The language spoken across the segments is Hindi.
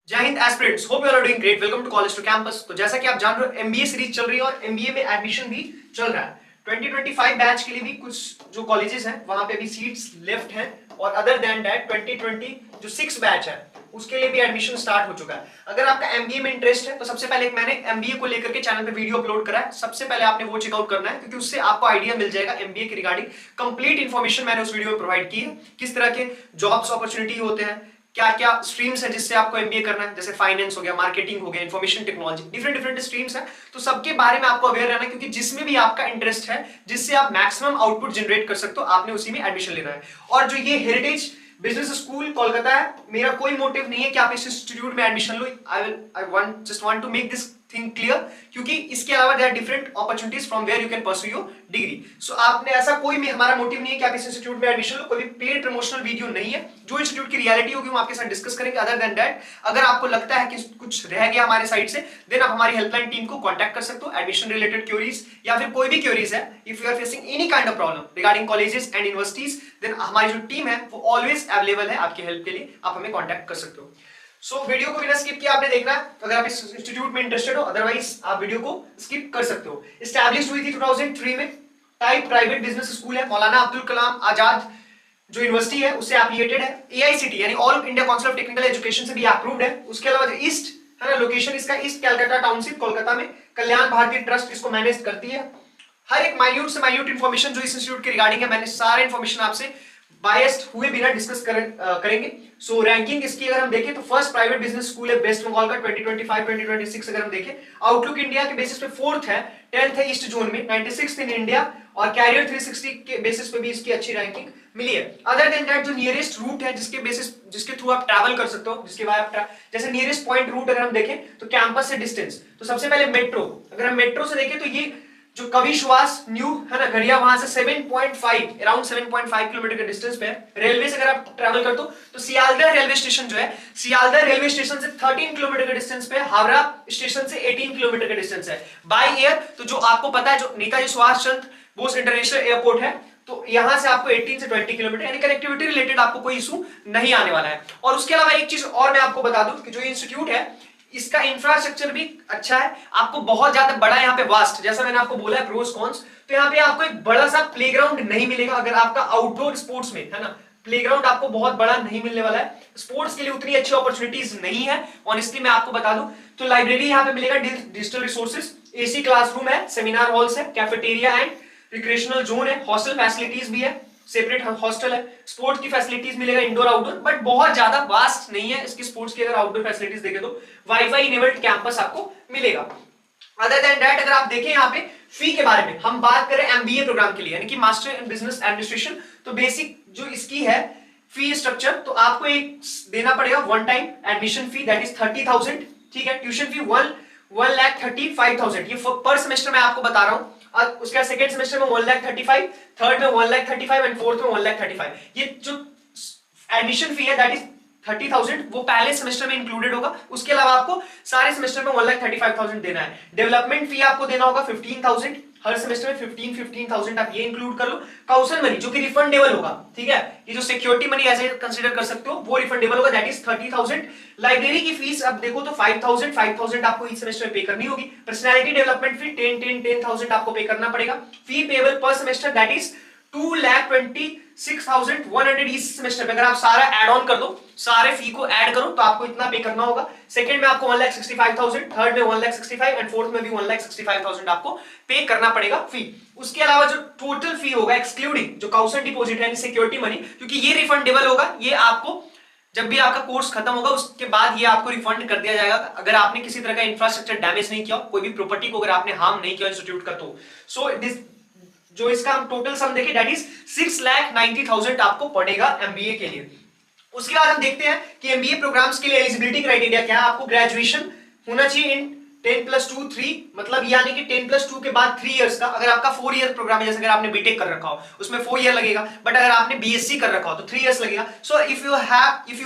जय हिंद aspirants, hope you are doing great. Welcome to college to campus. तो जैसा कि आप जान रहे हो, एमबीए सीरीज चल रही है और एमबीए में एडमिशन भी चल रहा है। 2025 बैच के लिए भी कुछ जो कॉलेजेस हैं वहां पे भी सीट्स लेफ्ट हैं, और अदर देन दैट 2020 जो 6 बैच है उसके लिए भी एडमिशन स्टार्ट हो चुका है। अगर आपका एमबीए में इंटरेस्ट है तो सबसे पहले मैंने एमबीए को लेकर के चैनल पे वीडियो अपलोड करा है। सबसे पहले आपने वो चेकआउट करना है, क्योंकि उससे आपको आइडिया मिल जाएगा एमबीए के रिगार्डिंग। कंप्लीट इन्फॉर्मेशन मैंने उस वीडियो में प्रोवाइड की है, किस तरह के जॉब्स अपॉर्चुनिटी होते हैं, क्या क्या स्ट्रीम्स है जिससे आपको एमबीए करना है, जैसे फाइनेंस हो गया, मार्केटिंग हो गया, information technology, different different streams है। तो सबके बारे में आपको अवेयर रहना है, क्योंकि जिसमें भी आपका इंटरेस्ट है, जिससे आप मैक्सिमम आउटपुट जनरेट कर सकते हो, आपने उसी में एडमिशन लेना है। और जो ये हेरिटेज बिजनेस स्कूल कोलकाता है, मेरा कोई मोटिव नहीं है कि आप इस इंस्टीट्यूट में एडमिशन लो। I just want to make this thing clear, क्योंकि इसके अलावा there are different opportunities from where you can pursue your degree. So आपने ऐसा कोई भी, हमारा मोटिव नहीं है कि आप इस इंस्टीट्यूट में एडमिशन लो। कोई भी पेड प्रमोशनल वीडियो नहीं है। जो इंस्टीट्यूट की रियलिटी होगी वो आपके साथ डिस्कस करेंगे। अदर देन दैट, अगर आपको लगता है कि कुछ रह गया हमारे साइड से, देन आप हमारी हेल्पलाइन टीम को कांटेक्ट कर सकते हो। एडमिशन रिलेटेड क्वेरीज या फिर कोई भी क्वेरीज है, if you are facing any kind of problem regarding colleges and universities, then हमारी जो टीम है वो ऑलवेज अवेलेबल है आपकी हेल्प के लिए। आप हमें कांटेक्ट कर सकते हो। वीडियो को बिना स्किप किए आपने देखना है अगर आप इस इंस्टीट्यूट में इंटरेस्टेड हो, अदरवाइज आप वीडियो को स्किप कर सकते हो। एस्टैब्लिश हुई थी 2003 में। टाइप प्राइवेट बिजनेस स्कूल है, मौलाना अब्दुल कलाम आजाद जो यूनिवर्सिटी है उससे एफिलिएटेड है। एआईसीटी यानी all India council of technical education से भी अप्रूव्ड है। उसके अलावा जो ईस्ट है ना, लोकेशन इसका ईस्ट कैलकाटा टाउनशिप कोलकाता में, कल्याण भारतीय ट्रस्ट इसको मैनेज करती है। हर एक माइन्यूट से माइन्यूट इन्फॉर्मेशन जो इस इंस्टीट्यूट के रिगार्डिंग है, मैंने सारे इन्फॉर्मेशन आपसे बायस्ड हुए बिना डिस्कस करेंगे। सो रैंकिंग इसकी अगर हम देखें तो फर्स्ट प्राइवेट बिजनेस स्कूल है वेस्ट बंगाल का 2025-2026। अगर हम देखें आउटलुक इंडिया के बेसिस पे 4th है, 10th है ईस्ट जोन में, 96th इन इंडिया, और कैरियर 360 के बेसिस पे भी इसकी अच्छी रैंकिंग मिली है। अदर देन दैट, जो नियरेस्ट रूट है जिसके थ्रू आप ट्रैवल कर सकते हो, जिसके बाद आप जैसे नियरेस्ट पॉइंट रूट अगर हम देखें तो कैंपस से डिस्टेंस, तो सबसे पहले मेट्रो। अगर हम मेट्रो से देखें तो ये जो कवि सुभाष न्यू है ना घड़िया, वहां से 7.5 अराउंड 7.5 किलोमीटर के डिस्टेंस पे है। रेलवे से अगर आप ट्रैवल करते हो तो सियालदह रेलवे स्टेशन जो है, सियालदह रेलवे स्टेशन से 13 किलोमीटर के डिस्टेंस पे, हावड़ा स्टेशन से 18 किलोमीटर के डिस्टेंस है। बाय एयर तो जो आपको पता है, जो नेताजी सुभाष चंद्र बोस इंटरनेशनल एयरपोर्ट है, तो यहां से आपको 18 से 20 किलोमीटर, यानी कनेक्टिविटी रिलेटेड आपको कोई इशू नहीं आने वाला है। और उसके अलावा एक चीज और मैं आपको बता दूं कि जो इंस्टीट्यूट है इसका इंफ्रास्ट्रक्चर भी अच्छा है। आपको बहुत ज्यादा बड़ा यहाँ पे वास्ट, जैसा मैंने आपको बोला है प्रोस कॉन्स, तो यहाँ पे आपको एक बड़ा सा प्लेग्राउंड नहीं मिलेगा। अगर आपका आउटडोर स्पोर्ट्स में है ना, प्लेग्राउंड आपको बहुत बड़ा नहीं मिलने वाला है। स्पोर्ट्स के लिए उतनी अच्छी अपॉर्चुनिटीज नहीं है ऑनेस्टली, मैं आपको बता दूं। तो लाइब्रेरी यहाँ पे मिलेगा, डिजिटल रिसोर्सेज, एसी क्लासरूम है, सेमिनार हॉल्स है, कैफेटेरिया एंड रिक्रिएशनल जोन है, हॉस्टल फैसिलिटीज भी है, सेपरेट हॉस्टल है, स्पोर्ट्स की फैसिलिटीज मिलेगा इंडोर आउटडोर, बट बहुत ज्यादा वास्ट नहीं है इसकी स्पोर्ट्स की। अगर आउटडोर फैसिलिटीज देखें तो वाईफाई इनेबल्ड कैंपस आपको मिलेगा। अदर देन दैट, अगर आप देखें यहाँ पे फी के बारे में, हम बात करें एमबीए प्रोग्राम के लिए यानी कि मास्टर इन बिजनेस एडमिनिस्ट्रेशन, तो बेसिक जो इसकी है फी स्ट्रक्चर, तो आपको एक देना पड़ेगा one time admission fee, that is 30,000। ठीक है, ट्यूशन फी 1,35,000, ये पर सेमेस्टर मैं आपको बता रहा हूं। और उसके बाद सेकेंड सेमेस्टर में 1,35,000, थर्ड में 1,35,000 एंड फोर्थ में 1,35,000। ये जो एडमिशन फी है दैट इज 30,000, वो पहले सेमेस्टर में इंक्लूडेड होगा। उसके अलावा आपको सारे सेमेस्टर में 1,35,000 देना है। डेवलपमेंट फी आपको देना होगा 15,000 हर सेमेस्टर में, 15,000 आप ये इंक्लूड कर लो। काउंसल मनी जो कि रिफंडेबल होगा, ठीक है, ये जो सिक्योरिटी मनी ऐसे कंसीडर कर सकते हो, वो रिफंडेबल होगा, दैट इज 30,000। लाइब्रेरी की फीस अब देखो तो 5,000 आपको इस सेमेस्टर में पे करनी होगी। पर्सनैलिटी डेवलपमेंट फी 10,000 आपको पे करना पड़ेगा। फी पेबल पर सेमेस्टर दैट इज 2,26,100 इस सेमेस्टर में। अगर आप सारा ऐड ऑन कर दो, सारे फी को ऐड करो, तो आपको इतना पे करना होगा। सेकंड में आपको 1,65,000, थर्ड में 1,65,000 एंड फोर्थ में भी 1,65,000 आपको पे करना पड़ेगा फी। उसके अलावा जो टोटल फी होगा एक्सक्लूडिंग जो काउंसल डिपॉजिट है, सिक्योरिटी मनी, क्योंकि ये रिफंडेबल होगा, ये आपको जब भी आपका कोर्स खत्म होगा उसके बाद ये आपको रिफंड कर दिया जाएगा, अगर आपने किसी तरह का इंफ्रास्ट्रक्चर डैमेज नहीं किया, कोई भी प्रॉपर्टी को अगर आपने हार्म नहीं किया इंस्टीट्यूट का, तो सो दिस जो इसका हम टोटल सम देखें दैट इज 6,90,000 आपको पड़ेगा एमबीए के लिए। उसके बाद हम देखते हैं कि एमबीए प्रोग्राम्स के लिए एलिजिबिलिटी क्राइटेरिया क्या है। आपको ग्रेजुएशन होना चाहिए इन 10+2 3, मतलब यानी कि 10+2 के बाद 3 इयर्स का। अगर आपका 4 ईयर प्रोग्राम है, जैसे अगर आपने बीटेक कर रखा हो उसमें 4 ईयर लगेगा, बट अगर आपने बीएससी कर रखा हो तो 3 इयर्स लगेगा। So if you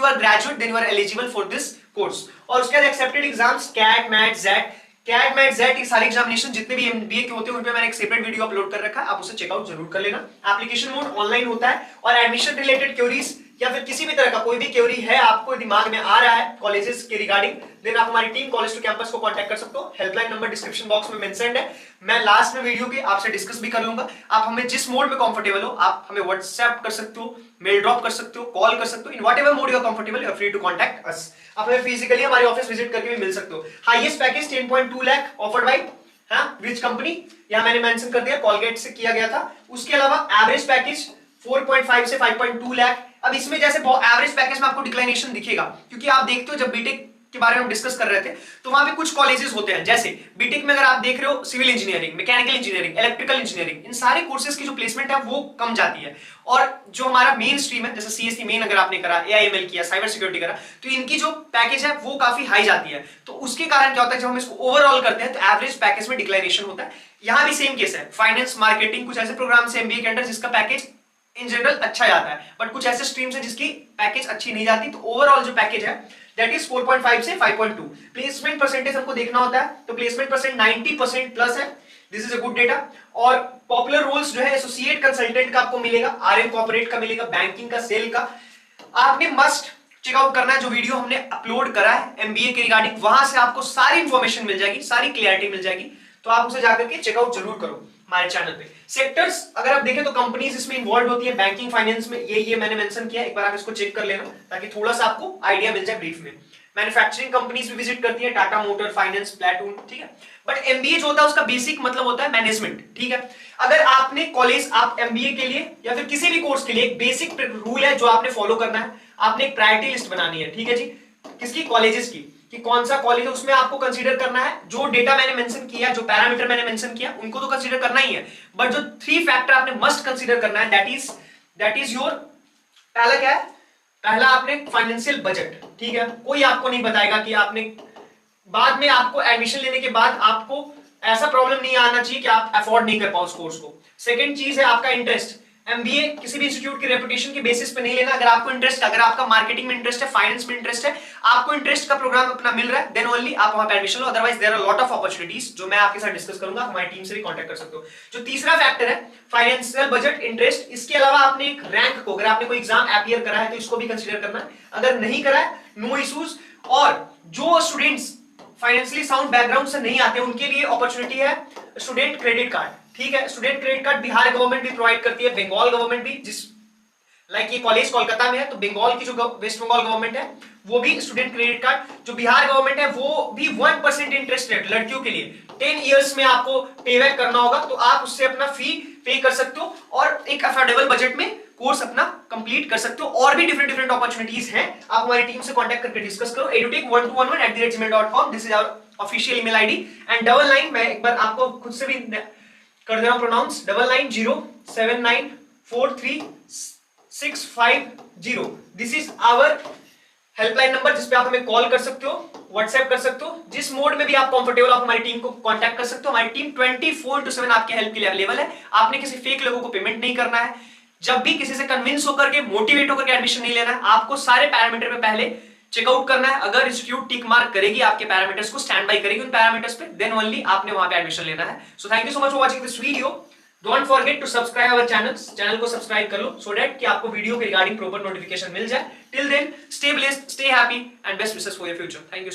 are graduate then you are eligible for this course. और उसके बाद accepted exams CAT MAT XAT, CAT MAT XAT, ये सारे एग्जामिनेशन जितने भी एमबीए के होते हैं उन पे मैंने एक सेपरेट वीडियो अपलोड कर रखा है, आप उसे चेकआउट जरूर कर लेना। एप्लीकेशन मोड ऑनलाइन होता है, और एडमिशन रिलेटेड क्वेरीज या फिर किसी भी तरह का कोई भी क्वेरी है आपको दिमाग में आ रहा है कॉलेजेस के रिगार्डिंग, देन आप हमारी टीम कॉलेज टू कैंपस को कांटेक्ट कर सकते हो। हेल्पलाइन नंबर डिस्क्रिप्शन बॉक्स में मेंशन्ड है, मैं लास्ट में वीडियो के आपसे डिस्कस भी कर लूंगा। आप हमें जिस मोड में कंफर्टेबल हो आप हमें व्हाट्सएप कर सकते हो, मेल ड्रॉप कर सकते हो, कॉल कर सकते हो, in whatever mode you are comfortable you are free to contact us. आप हमें फिजिकली हमारे ऑफिस विजिट करके भी मिल सकते हो। Highest package 10.2 lakh offered by which company, यहां मैंने मेंशन कर दिया कॉलगेट से किया गया था। उसके अलावा एवरेज पैकेज 4.5 से 5.2 लाख। अब इसमें जैसे एवरेज पैकेज में आपको डिक्लाइनेशन दिखेगा, क्योंकि आप देखते हो जब बीटेक के बारे में हम डिस्कस कर रहे थे तो वहां पे कुछ कॉलेजेस होते हैं, जैसे बीटेक में अगर आप देख रहे हो civil engineering, mechanical engineering, electrical engineering, इन सारे कोर्सेज की जो प्लेसमेंट है वो कम जाती है। और जो हमारा मेन स्ट्रीम है जैसे सीएससी मेन अगर आपने करा, एआईएमएल किया, साइबर सिक्योरिटी करा, तो इनकी जो पैकेज है वो काफी हाई जाती है। तो उसके कारण क्या होता है, जब हम इसको ओवरऑल करते हैं तो एवरेज पैकेज में डिक्लाइनेशन होता है। यहां भी सेम केस है, फाइनेंस, मार्केटिंग, कुछ ऐसे प्रोग्राम से एमबीए के अंडर जिसका पैकेज इन जनरल अच्छा जाता है, बट कुछ ऐसे स्ट्रीम्स है जिसकी पैकेज अच्छी नहीं जाती। तो ओवरऑल जो पैकेज है दैट इज 4.5 से 5.2। प्लेसमेंट परसेंटेज हमको देखना होता है, तो प्लेसमेंट परसेंट 90% प्लस है, this is a good data. और पॉपुलर रोल्स जो है एसोसिएट कंसल्टेंट का आपको मिलेगा, आरएम कॉर्पोरेट का मिलेगा, बैंकिंग का, सेल का। आपने मस्ट चेकआउट करना है जो वीडियो हमने अपलोड करा है एमबीए के रिगार्डिंग, वहां से आपको सारी इंफॉर्मेशन मिल जाएगी, सारी क्लियरिटी मिल जाएगी, तो आप उसे जाकर के चेकआउट जरूर करो हमारे चैनल पे। सेक्टर्स अगर आप देखें तो कंपनीज इसमें इन्वॉल्व होती है, बैंकिंग, फाइनेंस में, ये मैंने मेंशन किया, एक बार आप इसको चेक कर लेना ताकि थोड़ा सा आपको आइडिया मिल जाए ब्रीफ में। मैन्युफैक्चरिंग कंपनीज भी विजिट करती है, टाटा मोटर, फाइनेंस, प्लेटून, ठीक है। बट एमबीए जो होता है उसका बेसिक मतलब होता है मैनेजमेंट, ठीक है। अगर आपने कॉलेज, आप एमबीए के लिए या फिर किसी भी कोर्स के लिए एक बेसिक रूल है जो आपने फॉलो करना है, आपने एक प्रायोरिटी लिस्ट बनानी है, ठीक है जी, किसकी, कॉलेजेस की, कि कौन सा कॉलेज है उसमें आपको कंसीडर करना है। जो डेटा मैंने मेंशन किया, जो पैरामीटर मैंने मेंशन किया, उनको तो कंसीडर करना ही है, बट जो 3 फैक्टर आपने मस्ट कंसीडर करना है दैट इज योर, पहला क्या है, पहला आपने फाइनेंशियल बजट, ठीक है। कोई आपको नहीं बताएगा कि आपने बाद में, आपको एडमिशन लेने के बाद आपको ऐसा प्रॉब्लम नहीं आना चाहिए कि आप अफोर्ड नहीं कर पाओ उस कोर्स को। सेकंड चीज है आपका इंटरेस्ट। एमबीए किसी भी इंस्टीट्यूट की रेपुटेशन के बेसिस पे नहीं लेना। अगर आपको इंटरेस्ट, अगर आपका मार्केटिंग में इंटरेस्ट है, फाइनेंस में इंटरेस्ट है, आपको इंटरेस्ट का प्रोग्राम अपना मिल रहा है, देन ओनली आप वहां पे एडमिशन लो। Otherwise there are lot of opportunities जो मैं आपके साथ डिस्कस करूंगा, हमारी टीम से भी कांटेक्ट कर सकते हो। जो तीसरा फैक्टर है फाइनेंशियल बजट, इंटरेस्ट, इसके अलावा आपने एक रैंक को, अगर आपने कोई एग्जाम अपीयर करा है तो इसको भी कंसीडर करना है, अगर नहीं करा है नो इश्यूज। और जो स्टूडेंट्स फाइनेंशियली साउंड बैकग्राउंड से नहीं आते उनके लिए अपॉर्चुनिटी है स्टूडेंट क्रेडिट कार्ड, ठीक है। Student credit card Bihar government भी प्रोवाइड करती है, बंगाल गवर्नमेंट भी, जिस लाइक ये कॉलेज कोलकाता में है तो बंगाल की जो वेस्ट बंगाल गवर्नमेंट है वो भी स्टूडेंट क्रेडिट कार्ड, जो बिहार गवर्नमेंट है वो भी 1% इंटरेस्ट रेट लड़कियों के लिए 10 इयर्स में आपको पे बैक करना होगा, तो आप उससे अपना फी पे कर सकते हो और एक अफोर्डेबल बजट में कोर्स अपना कंप्लीट कर सकते हो। और भी डिफरेंट अपॉर्चुनिटीज हैं, आप हमारी टीम से कांटेक्ट करके डिस्कस करो। edutech1211@gmail.com, this is our official email ID. And 99, मैं एक बार आपको खुद से भी कर दे रहा हूं pronounce, 9907943650, this is our helpline number जिस पे आप हमें कॉल कर सकते हो, व्हाट्सएप कर सकते हो, जिस मोड में भी आप कंफर्टेबल, आप हमारी टीम को कांटेक्ट कर सकते हो। हमारी टीम 24/7 आपके हेल्प के लिए अवेलेबल है। आपने किसी फेक लोगों को पेमेंट नहीं करना है, जब भी किसी से कन्विंस होकर के, मोटिवेट होकर के एडमिशन नहीं लेना है, आपको सारे पैरामीटर पे पहले चेकआउट करना है। अगर इंस्टीट्यूट टिक मार्क करेगी, आपके पैरामीटर्स को स्टैंड बाय करेगी उन पैरामीटर्स पे, देन ओनली आपने वहां पे एडमिशन लेना है। So thank you so much for watching this video. Don't forget to subscribe our channel को सब्सक्राइब कर लो सो दैट कि आपको वीडियो के रिगार्डिंग प्रॉपर नोटिफिकेशन मिल जाए। Till then stay blessed, stay happy and best wishes for your future. Thank you so much.